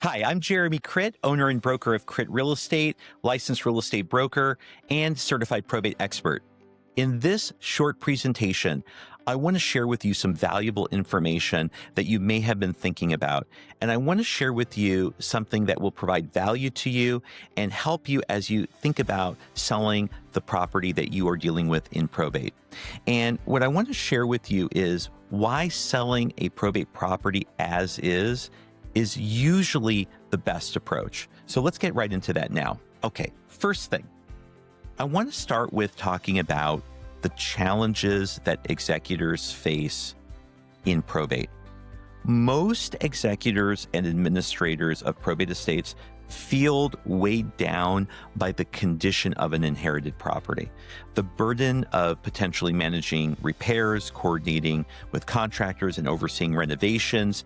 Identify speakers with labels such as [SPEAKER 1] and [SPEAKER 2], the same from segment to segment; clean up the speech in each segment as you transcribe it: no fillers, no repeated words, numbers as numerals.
[SPEAKER 1] Hi, I'm Jeremy Critt, owner and broker of Critt Real Estate, licensed real estate broker, and certified probate expert. In this short presentation, I want to share with you some valuable information that you may have been thinking about. And I want to share with you something that will provide value to you and help you as you think about selling the property that you are dealing with in probate. And what I want to share with you is why selling a probate property as is usually the best approach. So let's get right into that now. Okay, first thing, I want to start with talking about the challenges that executors face in probate. Most executors and administrators of probate estates feel weighed down by the condition of an inherited property. The burden of potentially managing repairs, coordinating with contractors, and overseeing renovations,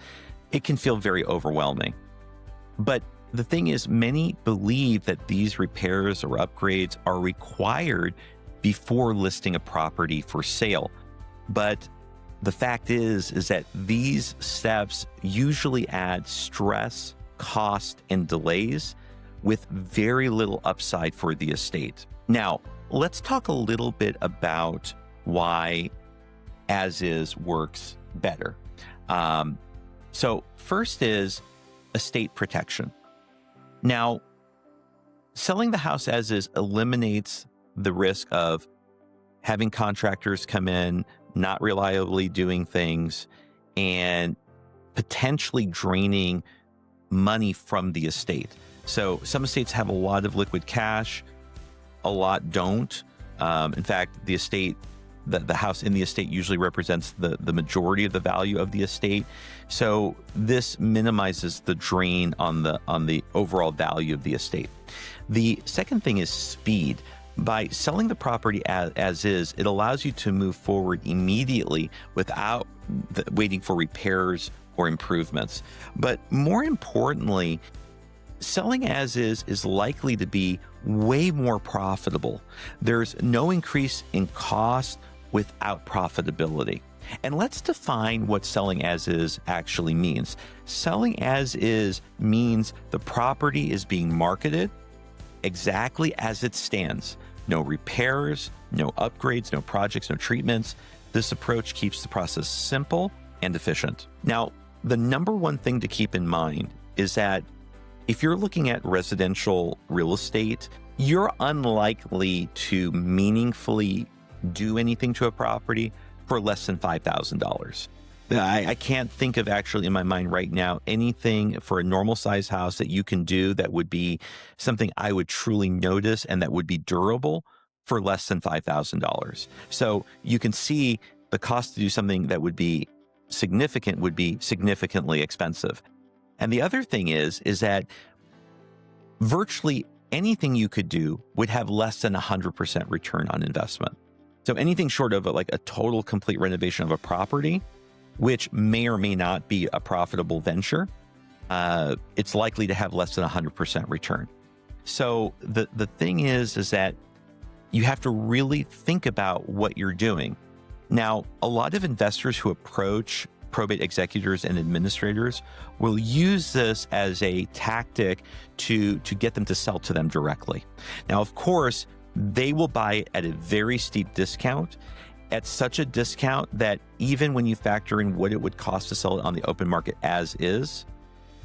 [SPEAKER 1] it can feel very overwhelming. But the thing is, many believe that these repairs or upgrades are required before listing a property for sale. But the fact is that these steps usually add stress, cost, and delays with very little upside for the estate. Now, let's talk a little bit about why as-is works better. So first is estate protection. Now, selling the house as is eliminates the risk of having contractors come in, not reliably doing things, and potentially draining money from the estate. So some estates have a lot of liquid cash, a lot don't. In fact, the house in the estate usually represents the majority of the value of the estate. So this minimizes the drain on the overall value of the estate. The second thing is speed. By selling the property as is, it allows you to move forward immediately without waiting for repairs or improvements. But more importantly, selling as is likely to be way more profitable. There's no increase in cost without profitability. And let's define what selling as is actually means. Selling as is means the property is being marketed exactly as it stands. No repairs, no upgrades, no projects, no treatments. This approach keeps the process simple and efficient. Now, the number one thing to keep in mind is that if you're looking at residential real estate, you're unlikely to meaningfully do anything to a property for less than $5,000. I can't think of actually in my mind right now anything for a normal size house that you can do that would be something I would truly notice and that would be durable for less than $5,000. So you can see the cost to do something that would be significant would be significantly expensive. And the other thing is that virtually anything you could do would have less than 100% return on investment. So anything short of a total complete renovation of a property, which may or may not be a profitable venture, it's likely to have less than 100% return. So the thing is that you have to really think about what you're doing. Now, a lot of investors who approach probate executors and administrators will use this as a tactic to get them to sell to them directly. Now, of course, they will buy it at a very steep discount, at such a discount that even when you factor in what it would cost to sell it on the open market as is,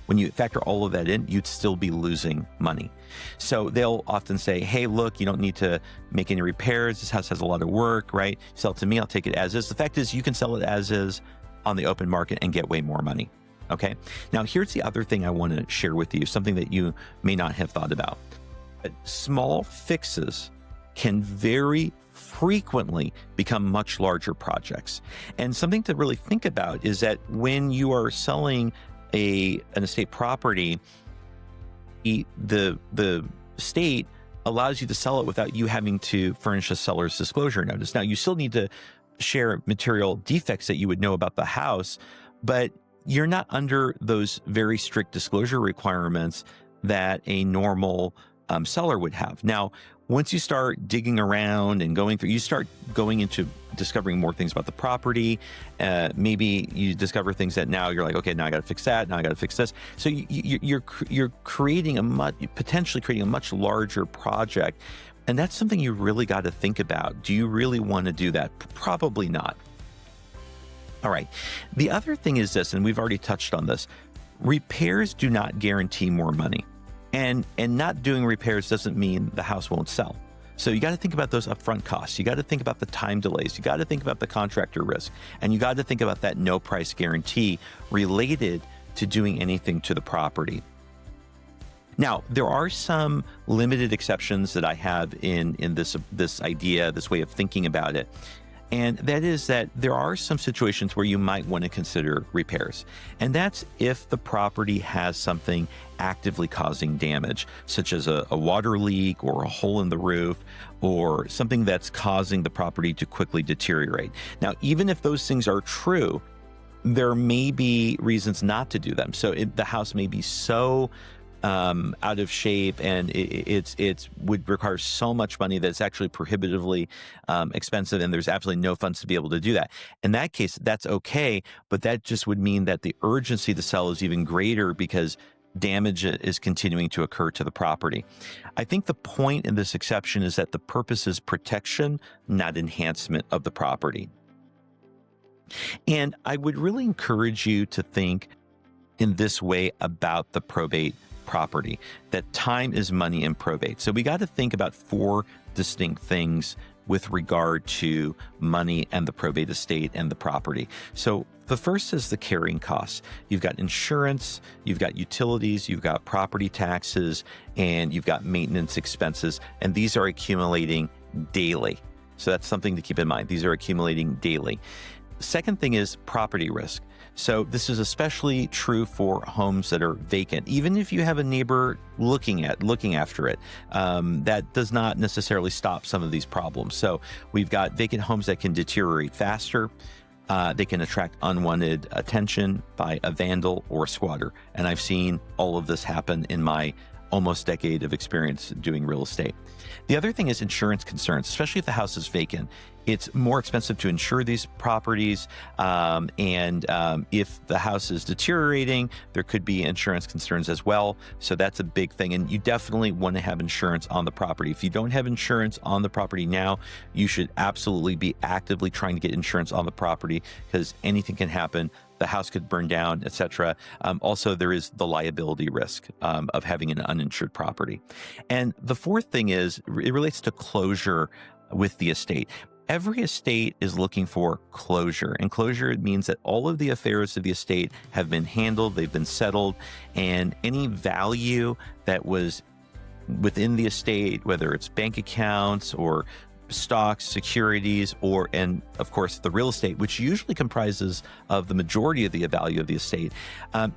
[SPEAKER 1] when you factor all of that in, you'd still be losing money. So they'll often say, hey, look, you don't need to make any repairs. This house has a lot of work, right? Sell it to me, I'll take it as is. The fact is, you can sell it as is on the open market and get way more money. Okay. Now, here's the other thing I want to share with you, something that you may not have thought about. Small fixes can very frequently become much larger projects. And something to really think about is that when you are selling an estate property, the state allows you to sell it without you having to furnish a seller's disclosure notice. Now, you still need to share material defects that you would know about the house, but you're not under those very strict disclosure requirements that a normal seller would have. Now, once you start digging around and going through, you start going into discovering more things about the property. Maybe you discover things that now you're like, okay, now I got to fix that. Now I got to fix this. So you're potentially creating a much larger project. And that's something you really got to think about. Do you really want to do that? Probably not. All right. The other thing is this, and we've already touched on this, repairs do not guarantee more money. And not doing repairs doesn't mean the house won't sell. So you got to think about those upfront costs. You got to think about the time delays. You got to think about the contractor risk. And you got to think about that no price guarantee related to doing anything to the property. Now, there are some limited exceptions that I have in this idea, this way of thinking about it. And that is that there are some situations where you might want to consider repairs. And that's if the property has something actively causing damage, such as a water leak or a hole in the roof, or something that's causing the property to quickly deteriorate. Now, even if those things are true, there may be reasons not to do them. So the house may be so out of shape, and it would require so much money that it's actually prohibitively expensive, and there's absolutely no funds to be able to do that. In that case, that's okay, but that just would mean that the urgency to sell is even greater because damage is continuing to occur to the property. I think the point in this exception is that the purpose is protection, not enhancement of the property. And I would really encourage you to think in this way about the probate property, that time is money in probate. So we got to think about 4 distinct things with regard to money and the probate estate and the property. So the first is the carrying costs. You've got insurance, you've got utilities, you've got property taxes, and you've got maintenance expenses, and these are accumulating daily. So that's something to keep in mind. These are accumulating daily. Second thing is property risk. So this is especially true for homes that are vacant. Even if you have a neighbor looking after it, that does not necessarily stop some of these problems. So we've got vacant homes that can deteriorate faster. They can attract unwanted attention by a vandal or a squatter. And I've seen all of this happen in my almost decade of experience doing real estate. The other thing is insurance concerns, especially if the house is vacant. It's more expensive to insure these properties. And if the house is deteriorating, there could be insurance concerns as well. So that's a big thing. And you definitely want to have insurance on the property. If you don't have insurance on the property now, you should absolutely be actively trying to get insurance on the property because anything can happen. The house could burn down, etc. Also, there is the liability risk of having an uninsured property. And the fourth thing is it relates to closure with the estate. Every estate is looking for closure, and closure means that all of the affairs of the estate have been handled, they've been settled, and any value that was within the estate, whether it's bank accounts or stocks, securities, and of course the real estate, which usually comprises of the majority of the value of the estate.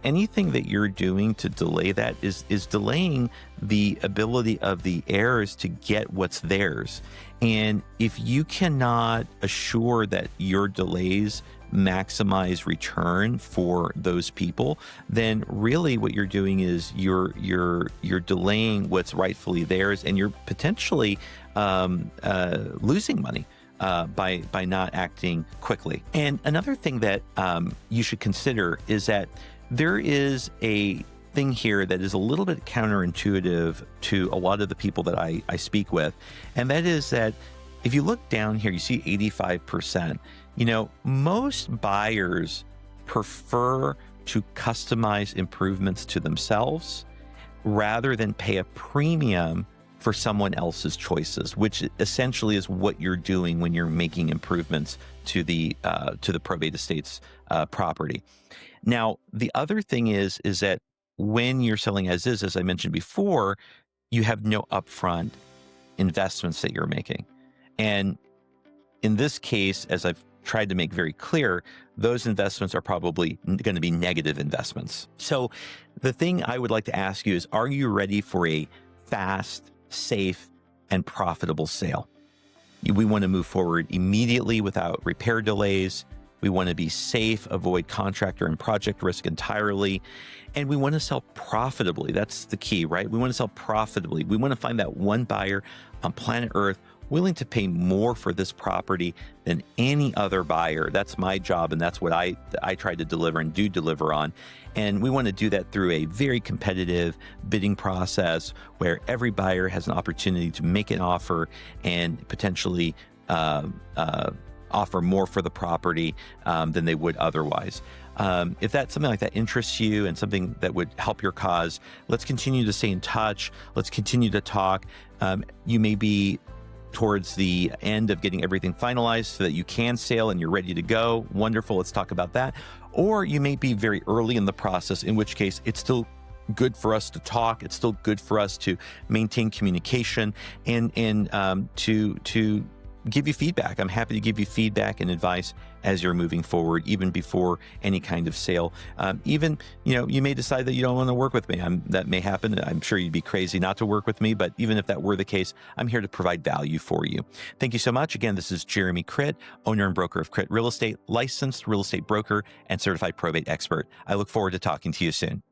[SPEAKER 1] Anything that you're doing to delay that is delaying the ability of the heirs to get what's theirs. And if you cannot assure that your delays maximize return for those people, then really what you're doing is you're delaying what's rightfully theirs, and you're potentially losing money by not acting quickly. And another thing that you should consider is that there is a thing here that is a little bit counterintuitive to a lot of the people that I speak with, and that is that if you look down here, you see 85%. Most buyers prefer to customize improvements to themselves rather than pay a premium for someone else's choices, which essentially is what you're doing when you're making improvements to the probate estate's property. Now, the other thing is that when you're selling as is, as I mentioned before, you have no upfront investments that you're making. And in this case, as I've tried to make very clear, those investments are probably going to be negative investments. So the thing I would like to ask you is, are you ready for a fast, safe, and profitable sale? We want to move forward immediately without repair delays. We want to be safe, avoid contractor and project risk entirely. And we want to sell profitably. That's the key, right? We want to sell profitably. We want to find that one buyer on planet Earth willing to pay more for this property than any other buyer. That's my job, and that's what I try to deliver and do deliver on. And we want to do that through a very competitive bidding process where every buyer has an opportunity to make an offer and potentially offer more for the property than they would otherwise. If that's something like that interests you and something that would help your cause, let's continue to stay in touch. Let's continue to talk. You may be towards the end of getting everything finalized so that you can sell and you're ready to go. Wonderful. Let's talk about that. Or you may be very early in the process, in which case it's still good for us to talk. It's still good for us to maintain communication and to give you feedback. I'm happy to give you feedback and advice as you're moving forward, even before any kind of sale. Even, you may decide that you don't want to work with me. That may happen. I'm sure you'd be crazy not to work with me, but even if that were the case, I'm here to provide value for you. Thank you so much. Again, this is Jeremy Critt, owner and broker of Critt Real Estate, licensed real estate broker and certified probate expert. I look forward to talking to you soon.